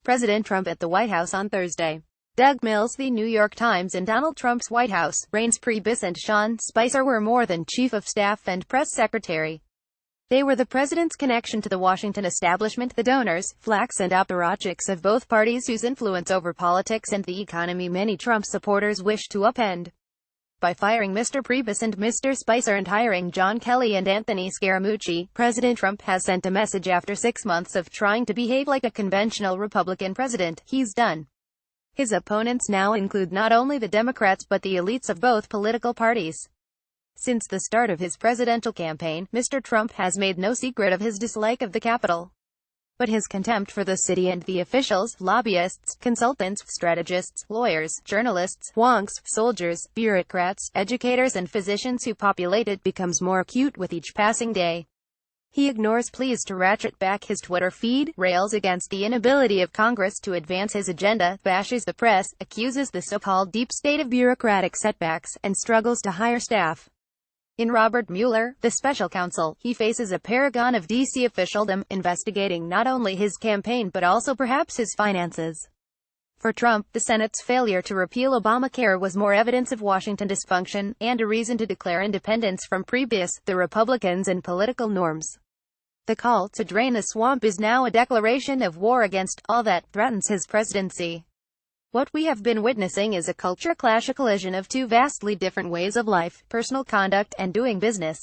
President Trump at the White House on Thursday. Doug Mills, The New York Times. In Donald Trump's White House, Reince Priebus and Sean Spicer were more than chief of staff and press secretary. They were the president's connection to the Washington establishment, the donors, flacks and apparatchiks of both parties whose influence over politics and the economy many Trump supporters wish to upend. By firing Mr. Priebus and Mr. Spicer and hiring John Kelly and Anthony Scaramucci, President Trump has sent a message after 6 months of trying to behave like a conventional Republican president. He's done. His opponents now include not only the Democrats but the elites of both political parties. Since the start of his presidential campaign, Mr. Trump has made no secret of his dislike of the Capitol. But his contempt for the city and the officials, lobbyists, consultants, strategists, lawyers, journalists, wonks, soldiers, bureaucrats, educators and physicians who populate it becomes more acute with each passing day. He ignores pleas to ratchet back his Twitter feed, rails against the inability of Congress to advance his agenda, bashes the press, accuses the so-called deep state of bureaucratic setbacks, and struggles to hire staff. In Robert Mueller, the special counsel, he faces a paragon of D.C. officialdom, investigating not only his campaign but also perhaps his finances. For Trump, the Senate's failure to repeal Obamacare was more evidence of Washington dysfunction, and a reason to declare independence from Priebus, the Republicans and political norms. The call to drain the swamp is now a declaration of war against all that threatens his presidency. What we have been witnessing is a culture clash, a collision of two vastly different ways of life, personal conduct and doing business.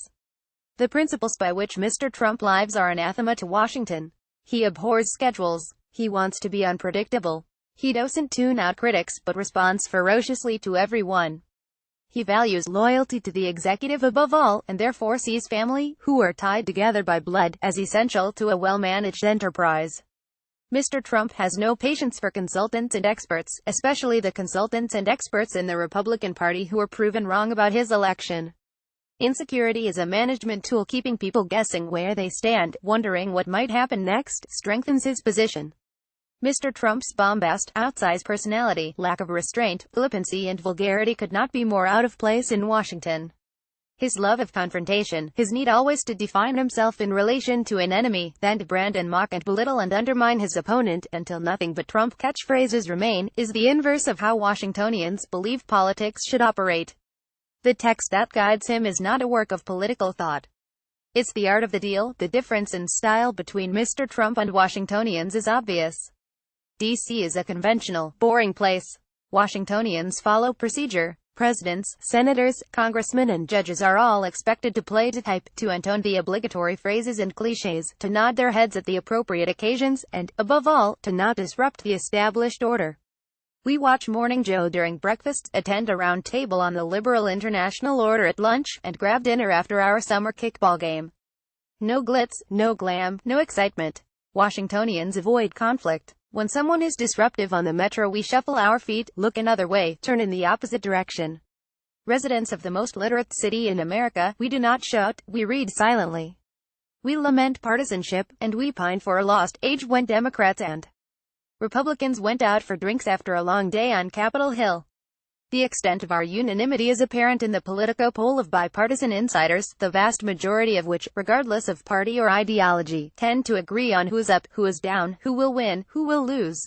The principles by which Mr. Trump lives are anathema to Washington. He abhors schedules. He wants to be unpredictable. He doesn't tune out critics, but responds ferociously to everyone. He values loyalty to the executive above all, and therefore sees family, who are tied together by blood, as essential to a well-managed enterprise. Mr. Trump has no patience for consultants and experts, especially the consultants and experts in the Republican Party who were proven wrong about his election. Insecurity is a management tool. Keeping people guessing where they stand, wondering what might happen next, strengthens his position. Mr. Trump's bombast, outsized personality, lack of restraint, flippancy and vulgarity could not be more out of place in Washington. His love of confrontation, his need always to define himself in relation to an enemy, then to brand and mock and belittle and undermine his opponent, until nothing but Trump catchphrases remain, is the inverse of how Washingtonians believe politics should operate. The text that guides him is not a work of political thought. It's the art of the deal. The difference in style between Mr. Trump and Washingtonians is obvious. D.C. is a conventional, boring place. Washingtonians follow procedure. Presidents, senators, congressmen and judges are all expected to play to type, to intone the obligatory phrases and clichés, to nod their heads at the appropriate occasions, and, above all, to not disrupt the established order. We watch Morning Joe during breakfast, attend a round table on the Liberal International Order at lunch, and grab dinner after our summer kickball game. No glitz, no glam, no excitement. Washingtonians avoid conflict. When someone is disruptive on the metro, we shuffle our feet, look another way, turn in the opposite direction. Residents of the most literate city in America, we do not shout, we read silently. We lament partisanship, and we pine for a lost age when Democrats and Republicans went out for drinks after a long day on Capitol Hill. The extent of our unanimity is apparent in the Politico poll of bipartisan insiders, the vast majority of which, regardless of party or ideology, tend to agree on who's up, who is down, who will win, who will lose.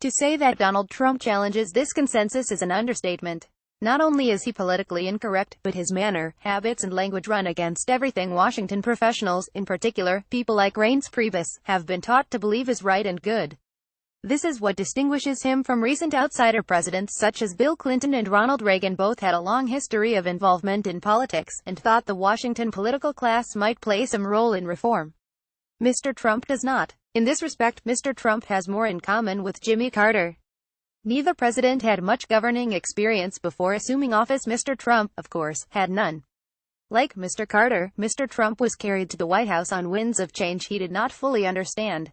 To say that Donald Trump challenges this consensus is an understatement. Not only is he politically incorrect, but his manner, habits and language run against everything Washington professionals, in particular, people like Reince Priebus, have been taught to believe is right and good. This is what distinguishes him from recent outsider presidents such as Bill Clinton and Ronald Reagan. Both had a long history of involvement in politics, and thought the Washington political class might play some role in reform. Mr. Trump does not. In this respect, Mr. Trump has more in common with Jimmy Carter. Neither president had much governing experience before assuming office. Mr. Trump, of course, had none. Like Mr. Carter, Mr. Trump was carried to the White House on winds of change he did not fully understand.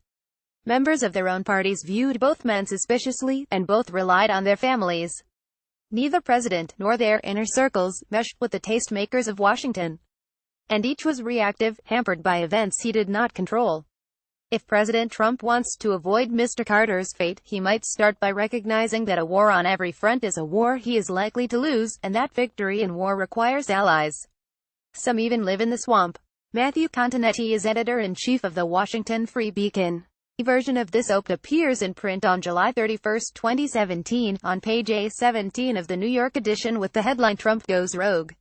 Members of their own parties viewed both men suspiciously, and both relied on their families. Neither president, nor their inner circles, meshed with the tastemakers of Washington. And each was reactive, hampered by events he did not control. If President Trump wants to avoid Mr. Carter's fate, he might start by recognizing that a war on every front is a war he is likely to lose, and that victory in war requires allies. Some even live in the swamp. Matthew Continetti is editor-in-chief of the Washington Free Beacon. A version of this op appears in print on July 31, 2017, on page A17 of the New York edition with the headline "Trump Goes Rogue."